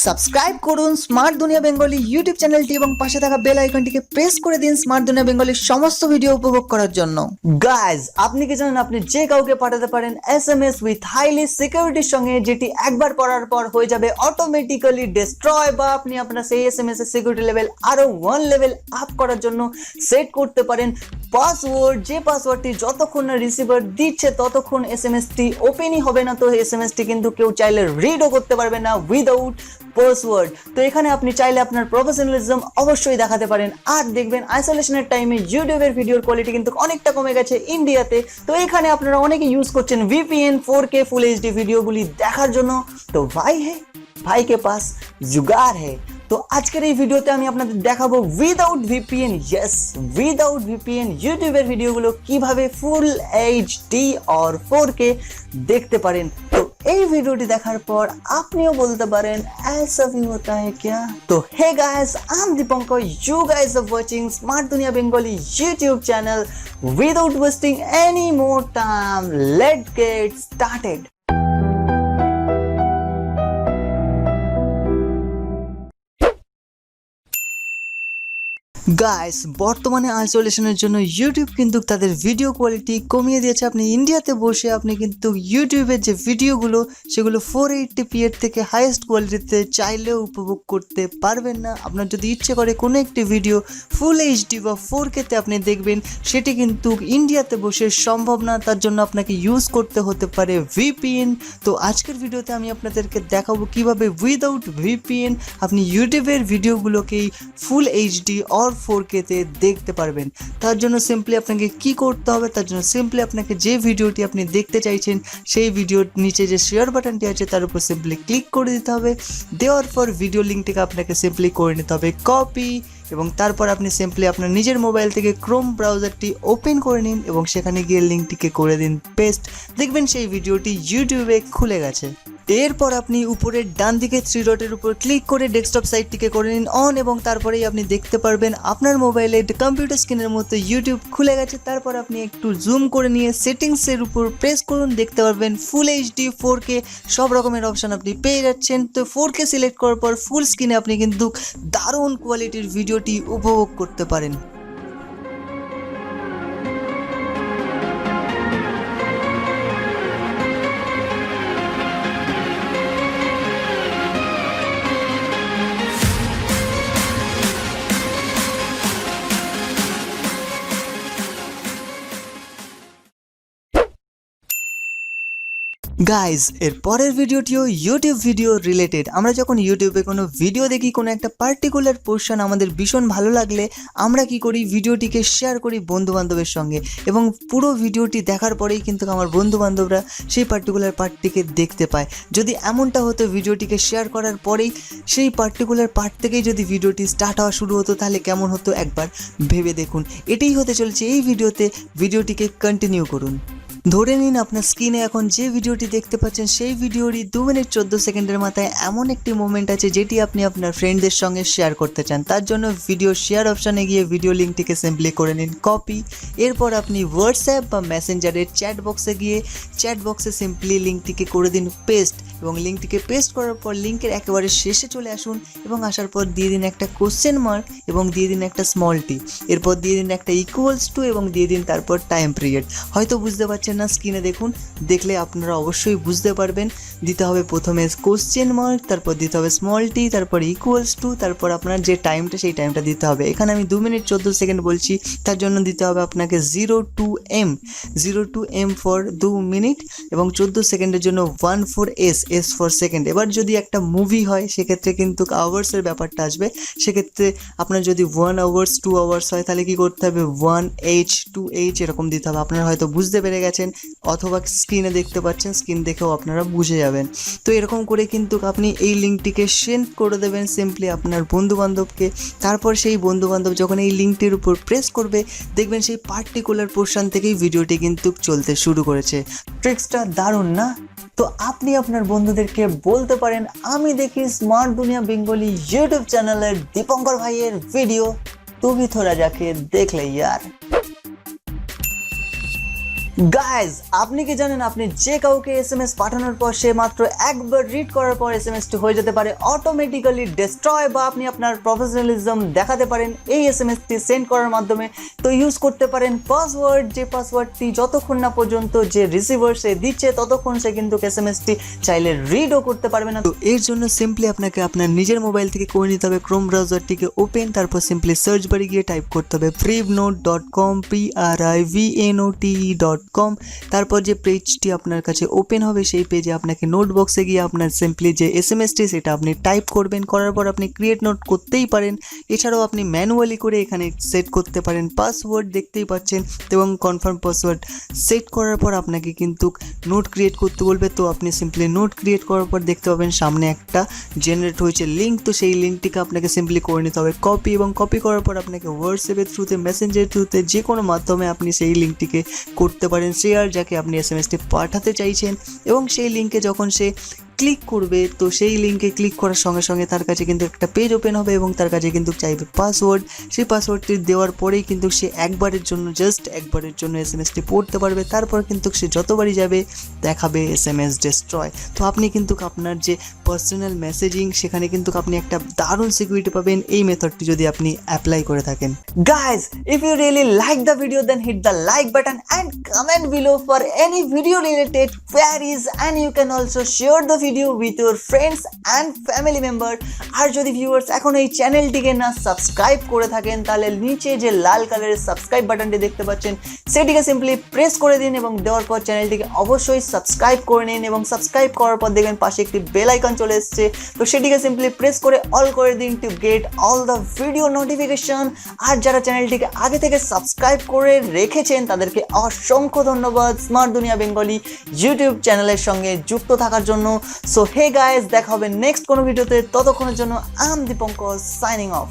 Subscribe করুন smart দুনিয়া Bengali YouTube চ্যানেলটি এবং পাশে থাকা বেল আইকনটিকে প্রেস করে দিন স্মার্ট দুনিয়া বেঙ্গলির সমস্ত ভিডিও উপভোগ করার জন্য। গাইজ, আপনি কি জানেন আপনি যে কাউকে পাঠাতে পারেন এসএমএস উইথ হাইলি সিকিউরিটির সঙ্গে, যেটি একবার পড়ার পর হয়ে যাবে অটোমেটিক্যালি ডিস্ট্রয়, বা আপনি আপনার সেই এসএমএস এর সিকিউরিটি লেভেল আরো 1 লেভেল আপ করার জন্য সেট করতে পারেন পাসওয়ার্ড, যে পাসওয়ার্ডটি যতক্ষণ না রিসিভার দিচ্ছে ততক্ষণ এসএমএসটি ওপেনই হবে না। তো এসএমএসটি কিন্তু কেউ চাইলে রিডও করতে পারবে না উইদাউট পাসওয়ার্ড। তো এখানে আপনি চাইলে আপনার প্রফেশনালিজম অবশ্যই দেখাতে পারেন। আর দেখবেন আইসোলেশনের টাইমে ইউটিউবের ভিডিওর কোয়ালিটি কিন্তু অনেকটা কমে গেছে ইন্ডিয়াতে। তো এখানে আপনারা অনেকে ইউজ করছেন ভিপিএন 4K ফুল এইচডি ভিডিওগুলি দেখার জন্য। তো ভাই কে পাস জুগাড় है। তো আজকের এই ভিডিওতে আমি আপনাদের দেখাবো উইদাউট ভিপিএন, উইদাউট ভিপিএন ইউটিউবের ভিডিওগুলো কিভাবে ফুল এইচডি और 4K দেখতে পারেন। তো এই ভিডিওটি দেখার পর আপনিও বলতে পারেন ऐसा भी होता है क्या। তো hey guys, I'm Dipankar, you guys are watching Smart Duniya Bengali YouTube channel. Without wasting any more time, let's get started. Guys, বর্তমানে আইসোলেশনের জন্য ইউটিউব কিন্তু তাদের ভিডিও কোয়ালিটি কমিয়ে দিয়েছে। আপনি ইন্ডিয়াতে বসে আপনি কিন্তু ইউটিউবের যে ভিডিওগুলো সেগুলো 480p এর থেকে হাইয়েস্ট কোয়ালিটিতে চাইলেও উপভোগ করতে পারবেন না। আপনার যদি ইচ্ছে করে কোনো একটি ভিডিও ফুল এইচডি বা 4K তে আপনি দেখবেন, সেটি কিন্তু ইন্ডিয়াতে বসে সম্ভব না। তার জন্য আপনাকে ইউজ করতে হতে পারে ভিপিএন। তো আজকের ভিডিওতে আমি আপনাদেরকে দেখাবো কিভাবে উইদাউট ভিপিএন আপনি ইউটিউবের ভিডিওগুলোকেই ফুল এইচডি और 4K তে দেখতে পারবেন। তার জন্য সিম্পলি আপনাকে কি করতে হবে, তার জন্য সিম্পলি আপনাকে যে ভিডিওটি আপনি দেখতে চাইছেন সেই ভিডিওর নিচে যে শেয়ার বাটনটি আছে তার উপর সিম্পলি ক্লিক করে দিতে হবে। দেওয়ার পর ভিডিও লিঙ্কটিকে আপনাকে সিম্পলি করে নিতে হবে কপি, এবং তারপর আপনি সিম্পলি আপনার নিজের মোবাইল থেকে ক্রোম ব্রাউজারটি ওপেন করে নিন এবং সেখানে গিয়ে লিঙ্কটিকে করে দিন পেস্ট। দেখবেন সেই ভিডিওটি ইউটিউবে খুলে গেছে। এরপর আপনি উপরের ডান দিকে 3 ডটের উপর ক্লিক করে ডেস্কটপ সাইটটিকে করে নিন অন, এবং তারপরেই আপনি দেখতে পারবেন আপনার মোবাইলে কম্পিউটার স্ক্রিনের মতো ইউটিউব খুলে গেছে। তারপর আপনি একটু জুম করে নিয়ে সেটিংসের উপর প্রেস করুন, দেখতে পারবেন ফুল এইচডি 4K সব রকমের অপশান আপনি পেয়ে যাচ্ছেন। তো 4K সিলেক্ট করার পর ফুল স্ক্রিনে আপনি কিন্তু দারুণ কোয়ালিটির ভিডিওটি উপভোগ করতে পারেন। গাইজ, এর পরের ভিডিওটিও ইউটিউব ভিডিও রিলেটেড। আমরা যখন ইউটিউবে কোনো ভিডিও দেখি, কোনো একটা পার্টিকুলার পোর্শন আমাদের ভীষণ ভালো লাগলে আমরা কি করি, ভিডিওটিকে শেয়ার করি বন্ধুবান্ধবের সঙ্গে, এবং পুরো ভিডিওটি দেখার পরেই কিন্তু আমার বন্ধুবান্ধবরা সেই পার্টিকুলার পার্টটিকে দেখতে পায়। যদি এমনটা হতো ভিডিওটিকে শেয়ার করার পরেই সেই পার্টিকুলার পার্ট থেকেই যদি ভিডিওটি স্টার্ট হওয়া শুরু হতো, তাহলে কেমন হতো একবার ভেবে দেখুন। এটাই হতে চলেছে এই ভিডিওতে। ভিডিওটিকে কন্টিনিউ করুন। ধরে নিন আপনার স্ক্রিনে এখন যে ভিডিওটি দেখতে পাচ্ছেন সেই ভিডিওরই 2 মিনিট 14 সেকেন্ডের মাথায় এমন একটি মোমেন্ট আছে যেটি আপনি আপনার ফ্রেন্ডদের সঙ্গে শেয়ার করতে চান। তার জন্য ভিডিও শেয়ার অপশানে গিয়ে ভিডিও লিঙ্কটিকে সিম্পলি করে নিন কপি। এরপর আপনি হোয়াটসঅ্যাপ বা মেসেঞ্জারের চ্যাট বক্সে গিয়ে চ্যাট বক্সে সিম্পলি লিঙ্কটিকে করে দিন পেস্ট, এবং লিঙ্কটিকে পেস্ট করার পর লিঙ্কের একেবারে শেষে চলে আসুন এবং আসার পর দিয়ে দিন একটা কোশ্চেন মার্ক এবং দিয়ে দিন একটা স্মল টি, এরপর দিয়ে দিন একটা ইকুয়ালস টু এবং দিয়ে দিন তারপর টাইম পিরিয়ড। হয়তো বুঝতে পারছেন না, স্ক্রিনে দেখুন, দেখলে আপনারা অবশ্যই বুঝতে পারবেন। দিতে হবে প্রথমে কোশ্চেন মার্ক, তারপর দিতে হবে স্মল টি, তারপর ইকুয়ালস টু, তারপর আপনার যে টাইমটা সেই টাইমটা দিতে হবে। এখানে আমি 2 মিনিট 14 সেকেন্ড বলছি, তার জন্য দিতে হবে আপনাকে 02M ফর 2 মিনিট, এবং 14 সেকেন্ডের জন্য 14S ফর সেকেন্ড। এবার যদি একটা মুভি হয় সেক্ষেত্রে কিন্তু আওয়ার্সের ব্যাপারটা আসবে। সেক্ষেত্রে আপনার যদি 1 আওয়ার্স 2 আওয়ার্স হয় তাহলে কি করতে হবে 1H 2H এরকম দিতে হবে। আপনারা হয়তো বুঝতে পেরে গেছেন, অথবা স্ক্রিনে দেখতে পাচ্ছেন, স্ক্রিন দেখেও আপনারা বুঝে যাবেন। তো এরকম করে কিন্তু আপনি এই লিঙ্কটিকে সেন্ড করে দেবেন সিম্পলি আপনার বন্ধুবান্ধবকে। তারপর সেই বন্ধুবান্ধব যখন এই লিঙ্কটির উপর প্রেস করবে, দেখবেন সেই পার্টিকুলার পোর্শন থেকেই ভিডিওটি কিন্তু চলতে শুরু করেছে। ট্রিক্সটা দারুণ না? তো আপনি আপনার বন্ধুদেরকে বলতে পারেন, আমি দেখি স্মার্ট দুনিয়া বেঙ্গলি ইউটিউব চ্যানেলের দীপঙ্কর ভাইয়ের ভিডিও, तू भी थोड़ा जाके देख ले यार। গাইজ, আপনি কি জানেন আপনি যে কাউকে এসএমএস পাঠানোর পর সে মাত্র একবার রিড করার পর এসএমএসটি হয়ে যেতে পারে অটোমেটিক্যালি ডিস্ট্রয়, বা আপনি আপনার প্রফেশনালিজম দেখাতে পারেন এই এসএমএসটি সেন্ড করার মাধ্যমে। তো ইউজ করতে পারেন পাসওয়ার্ড, যে পাসওয়ার্ডটি যতক্ষণ না পর্যন্ত যে রিসিভার সে দিচ্ছে ততক্ষণ সে কিন্তু এসএমএসটি চাইলে রিডও করতে পারবে না। তো এর জন্য সিম্পলি আপনাকে আপনার নিজের মোবাইল থেকে করে নিতে হবে ক্রোম ব্রাউজারটিকে ওপেন, তারপর সিম্পলি সার্চ বারে গিয়ে টাইপ করতে হবে privnote.com, privnote.com। তারপর যে পেজটি আপনার কাছে ওপেন হবে সেই পেজে আপনাকে নোট বক্সে গিয়ে আপনার সিম্পলি যে এসএমএসটি সেটা আপনি টাইপ করবেন। করার পর আপনি ক্রিয়েট নোট করতেই পারেন, এছাড়াও আপনি ম্যানুয়ালি করে এখানে সেট করতে পারেন পাসওয়ার্ড, দেখতেই পাচ্ছেন, এবং কনফার্ম পাসওয়ার্ড সেট করার পর আপনাকে কিন্তু নোট ক্রিয়েট করতে বলবে। তো আপনি সিম্পলি নোট ক্রিয়েট করার পর দেখতে পাবেন সামনে একটা জেনারেট হয়েছে লিঙ্ক। তো সেই লিঙ্কটিকে আপনাকে সিম্পলি করে নিতে হবে কপি, এবং কপি করার পর আপনাকে হোয়াটসঅ্যাপের থ্রুতে, মেসেঞ্জারের থ্রুতে, যে কোনো মাধ্যমে আপনি সেই লিঙ্কটিকে করতে পারেন শেয়ার, যাকে আপনি এসএমএসটি পাঠাতে চাইছেন। এবং সেই লিঙ্কে যখন সে ক্লিক করবে, তো সেই লিঙ্কে ক্লিক করার সঙ্গে সঙ্গে তার কাছে কিন্তু একটা পেজ ওপেন হবে এবং তার কাছে কিন্তু চাইবে পাসওয়ার্ড। সেই পাসওয়ার্ডটি দেওয়ার পরেই কিন্তু সে একবারের জন্য, জাস্ট একবারের জন্য এসএমএসটি পড়তে পারবে। তারপর কিন্তু সে যতবারই যাবে দেখাবে এসএমএস ডিস্ট্রয়। তো আপনি কিন্তু আপনার যে পার্সোনাল মেসেজিং সেখানে কিন্তু আপনি একটা দারুণ সিকিউরিটি পাবেন এই মেথডটি যদি আপনি অ্যাপ্লাই করে থাকেন। Guys, if you really like the video then hit the like button and comment below for any video related queries, and you can also share the video with your friends and family member. আর যদি viewers এখন এই চ্যানেলটিকে না subscribe করে থাকেন তাহলে নিচে যে লাল কালারের সাবস্ক্রাইব বাটনটি দেখতে পাচ্ছেন সেটিকে সিম্পলি প্রেস করে দিন, এবং দেওয়ার পর চ্যানেলটিকে অবশ্যই সাবস্ক্রাইব করে নিন। এবং সাবস্ক্রাইব করার পর দেখবেন পাশে একটি বেল আইকন চলে এসেছে, তো সেটিকে সিম্পলি প্রেস করে অল করে দিন to get all the video notification. আর যারা চ্যানেলটিকে আগে থেকে সাবস্ক্রাইব করে রেখেছেন তাদেরকে অসংখ্য ধন্যবাদ স্মার্ট দুনিয়া বেঙ্গলি ইউটিউব চ্যানেলের সঙ্গে যুক্ত থাকার জন্য। সো হে গাইজ, দেখা হবে নেক্সট কোনো ভিডিওতে, ততক্ষণের জন্য I am Dipankar signing off.